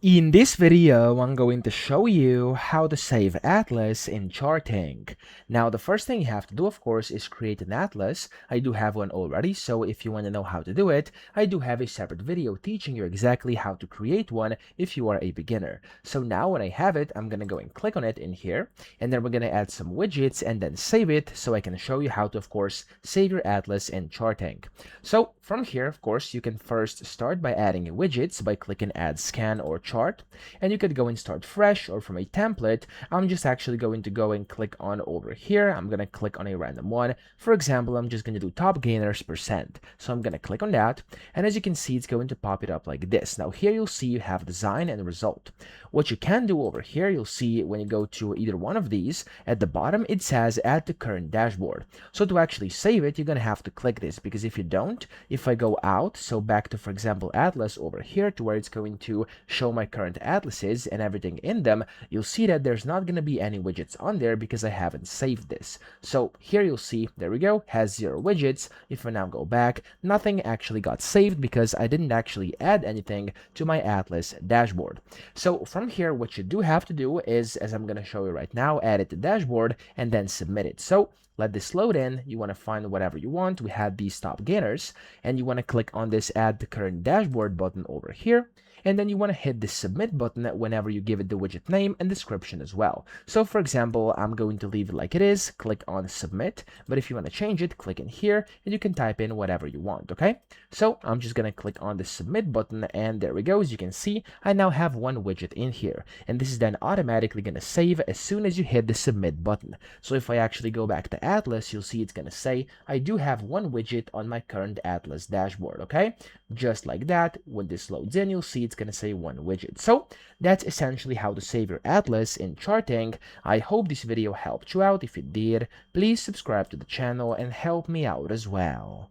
In this video, I'm going to show you how to save atlas in ChartInk. Now, the first thing you have to do, of course, is create an atlas. I do have one already, so if you want to know how to do it, I do have a separate video teaching you exactly how to create one if you are a beginner. So now when I have it, I'm going to go and click on it in here, and then we're going to add some widgets and then save it so I can show you how to, of course, save your atlas in ChartInk. So from here, of course, you can first start by adding widgets by clicking Add Scan or Chart, and you could go and start fresh or from a template. I'm just actually going to go and click on over here. I'm going to click on a random one. For example, I'm just going to do top gainers %. So I'm going to click on that, and as you can see, it's going to pop it up like this. Now here you'll see you have design and result. What you can do over here, you'll see when you go to either one of these, at the bottom it says add to current dashboard. So to actually save it, you're going to have to click this, because if you don't, if I go out, so back to, for example, Atlas over here to where it's going to show my current atlases and everything in them, you'll see that there's not going to be any widgets on there because I haven't saved this. So here you'll see, there we go, has 0 widgets. If I now go back, nothing actually got saved because I didn't actually add anything to my Atlas dashboard. So from here, what you do have to do is, as I'm going to show you right now, add it to dashboard and then submit it. So let this load in. You want to find whatever you want. We had these top gainers, and you want to click on this add to current dashboard button over here, and then you want to hit the submit button whenever you give it the widget name and description as well. So for example, I'm going to leave it like it is, click on submit, but if you want to change it, click in here and you can type in whatever you want, okay? So I'm just going to click on the submit button, and there we go. As you can see, I now have one widget in here, and this is then automatically going to save as soon as you hit the submit button. So if I actually go back to Atlas, you'll see it's going to say I do have one widget on my current Atlas dashboard, okay? Just like that, when this loads in, you'll see it's going to say one widget. So that's essentially how to save your atlas in ChartInk. I hope this video helped you out. If it did, please subscribe to the channel and help me out as well.